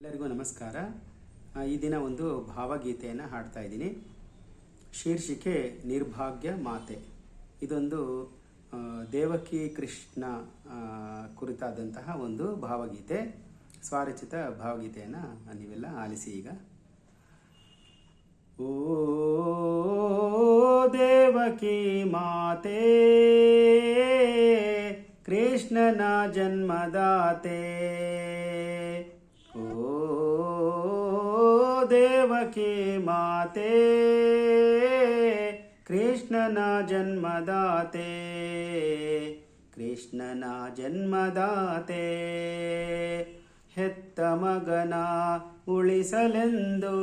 ಎಲ್ಲರಿಗೂ ನಮಸ್ಕಾರ. ಈ ದಿನ ಒಂದು ಭಾವಗೀತೆಯನ್ನು ಹಾಡ್ತಾ ಇದ್ದೀನಿ. ಶೀರ್ಷಿಕೆ ನಿರ್ಭಾಗ್ಯ ಮಾತೆ. ಇದೊಂದು ದೇವಕಿ ಕೃಷ್ಣ ಕುರಿತಾದಂತಹ ಒಂದು ಭಾವಗೀತೆ, ಸ್ವರಚಿತ ಭಾವಗೀತೆಯನ್ನು ನೀವೆಲ್ಲ ಆಲಿಸಿ. ಈಗ ಓ ದೇವಕಿ ಮಾತೆ, ಕೃಷ್ಣನ ಜನ್ಮದಾತೆ. ಓ ದೇವಕಿ ಮಾತೆ, ಕೃಷ್ಣನ ಜನ್ಮದಾತೆ. ಕೃಷ್ಣನ ಜನ್ಮದಾತೆ. ಹೆತ್ತ ಮಗನ ಉಳಿಸಲೆಂದು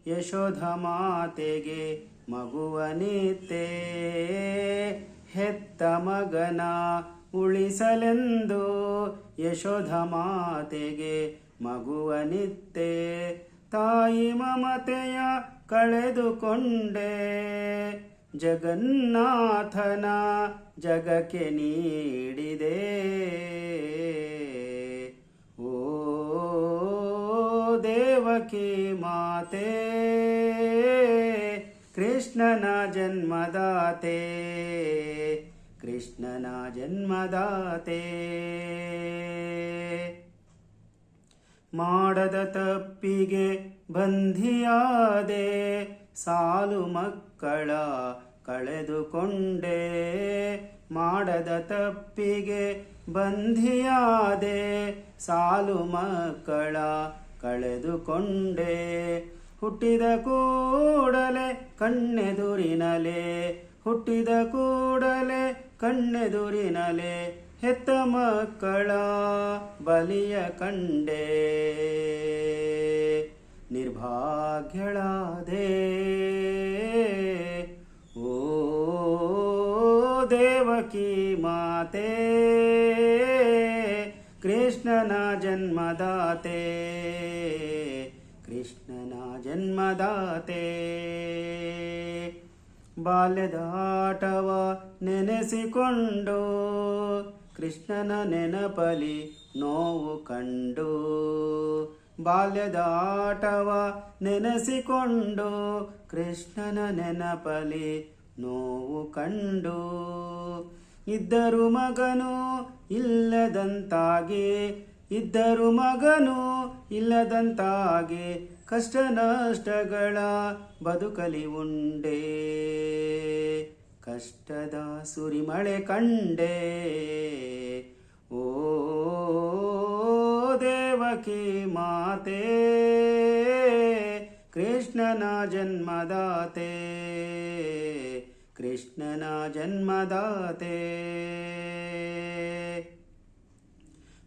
ಯಶೋಧ ಮಾತೆಗೆ ಮಗುವನಿತ್ತೆ. ಹೆತ್ತ ಮಗನ ಉಳಿಸಲೆಂದು ಯಶೋಧ ಮಾತೆಗೆ ಮಗುವನಿತ್ತೆ. ತಾಯಿ ಮಮತೆಯ ಕಳೆದುಕೊಂಡೆ, ಜಗನ್ನಾಥನ ಜಗಕ್ಕೆ ನೀಡಿದೆ. ಓ ದೇವಕಿ ಮಾತೆ, ಕೃಷ್ಣನ ಜನ್ಮದಾತೆ. ಕೃಷ್ಣನ ಜನ್ಮದಾತೆ. ಮಾಡದ ತಪ್ಪಿಗೆ ಬಂಧಿಯಾದೆ, ಸಾಲು ಮಕ್ಕಳ ಕಳೆದುಕೊಂಡೆ. ಮಾಡದ ತಪ್ಪಿಗೆ ಬಂಧಿಯಾದೆ, ಸಾಲು ಮಕ್ಕಳ ಕಳೆದುಕೊಂಡೆ. ಹುಟ್ಟಿದ ಕೂಡಲೇ ಕಣ್ಣೆದುರಿನಲೆ, ಹುಟ್ಟಿದ ಕೂಡಲೇ ಕಣ್ಣೆದುರಿನಲೆ ಹೆತ್ತ ಮಕ್ಕಳ ಬಲಿಯ ಕಂಡೆ. ನಿರ್ಭಾಗ್ಯಳಾದೆ. ಓ ದೇವಕಿ ಮಾತೆ, ಕೃಷ್ಣನ ಜನ್ಮದಾತೆ. ಕೃಷ್ಣನ ಜನ್ಮದಾತೆ. ಬಾಲ್ಯದ ಆಟವ ನೆನೆಸಿಕೊಂಡು, ಕೃಷ್ಣನ ನೆನಪಲಿ ನೋವು ಕಂಡು. ಬಾಲ್ಯದ ಆಟವ ನೆನೆಸಿಕೊಂಡು, ಕೃಷ್ಣನ ನೆನಪಲಿ ನೋವು ಕಂಡು. ಇದ್ದರು ಮಗನು ಇಲ್ಲದಂತಾಗಿ, ಇದ್ದರು ಮಗನು ಇಲ್ಲದಂತಾಗಿ, ಕಷ್ಟ ನಷ್ಟಗಳ ಬದುಕಲಿ ಉಂಡೆ. ಕಷ್ಟದ ಸುರಿಮಳೆ ಕಂಡೆ. ಓ ದೇವಕಿ ಮಾತೆ, ಕೃಷ್ಣನ ಜನ್ಮದಾತೆ. ಕೃಷ್ಣನ ಜನ್ಮದಾತೆ.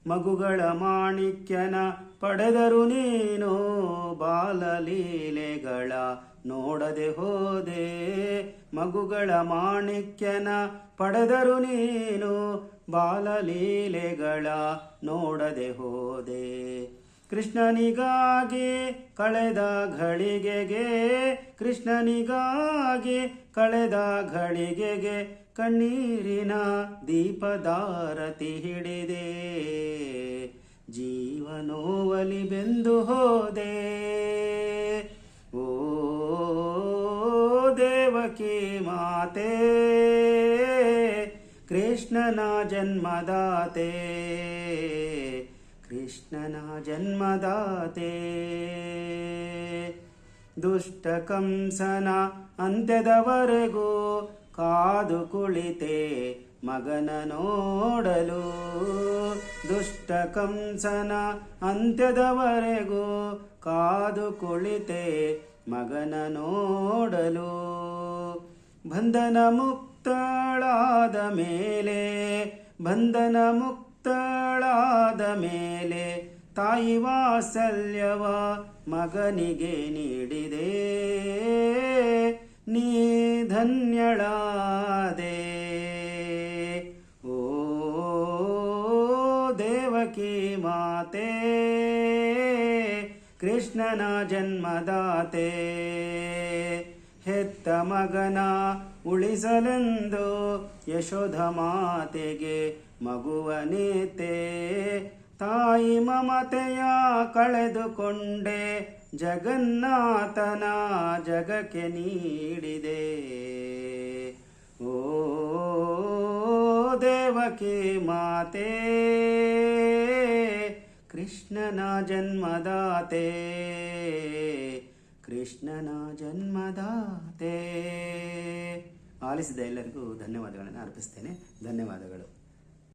ಮಗುಗಳ ಮಾಣಿಕ್ಯನ ಪಡೆದರು ನೀನು, ಬಾಲಲೀಲೆಗಳ ನೋಡದೆ ಹೋದೆ. ಮಗುಗಳ ಮಾಣಿಕ್ಯನ ಪಡೆದರು ನೀನು, ಬಾಲಲೀಲೆಗಳ ನೋಡದೆ ಹೋದೆ. ಕೃಷ್ಣನಿಗಾಗಿ ಕಳೆದ ಘಳಿಗೆಗೆ, ಕೃಷ್ಣನಿಗಾಗಿ ಕಳೆದ ಘಳಿಗೆಗೆ ಕಣ್ಣೀರಿನ ದೀಪದಾರತಿ ಹಿಡಿದೆ. ಜೀವನೋವಲಿ ಬೆಂದು ಹೋದೆ. ಓ ದೇವಕಿ ಮಾತೆ, ಕೃಷ್ಣನ ಜನ್ಮದಾತೆ. ಕೃಷ್ಣನ ಜನ್ಮದಾತೆ. ದುಷ್ಟ ಕಂಸನ ಅಂತ್ಯದವರೆಗೂ ಕಾದು ಕುಳಿತೆ ಮಗನ ನೋಡಲು. ದುಷ್ಟ ಕಂಸನ ಅಂತ್ಯದವರೆಗೂ ಕಾದು ಕುಳಿತೆ ಮಗನ ನೋಡಲು. ಬಂಧನ ಮುಕ್ತಳಾದ ಮೇಲೆ, ಬಂಧನ ಮುಕ್ತಳಾದ ಮೇಲೆ, ತಾಯಿ ವಾತ್ಸಲ್ಯವ ಮಗನಿಗೆ ನೀಡಿದೆ. ನೀ ಧನ್ಯಳಾದೆ. ಓ ದೇವಕಿ ಮಾತೆ, ಕೃಷ್ಣನ ಜನ್ಮದಾತೆ. ಹೆತ್ತ ಮಗನ ಉಳಿಸಲೆಂದು ಯಶೋಧ ಮಾತೆಗೆ ಮಗುವನಿತೆ. ತಾಯಿ ಮಮತೆಯ ಕಳೆದುಕೊಂಡೆ, ಜಗನ್ನಾಥನ ಜಗಕ್ಕೆ ನೀಡಿದೆ. ಓ ದೇವಕಿ ಮಾತೆ, ಕೃಷ್ಣನ ಜನ್ಮದಾತೆ, ಕೃಷ್ಣನ ಜನ್ಮದಾತೆ. ಆಲಿಸಿದ ಎಲ್ಲರಿಗೂ ಧನ್ಯವಾದಗಳನ್ನು ಅರ್ಪಿಸ್ತೇನೆ. ಧನ್ಯವಾದಗಳು.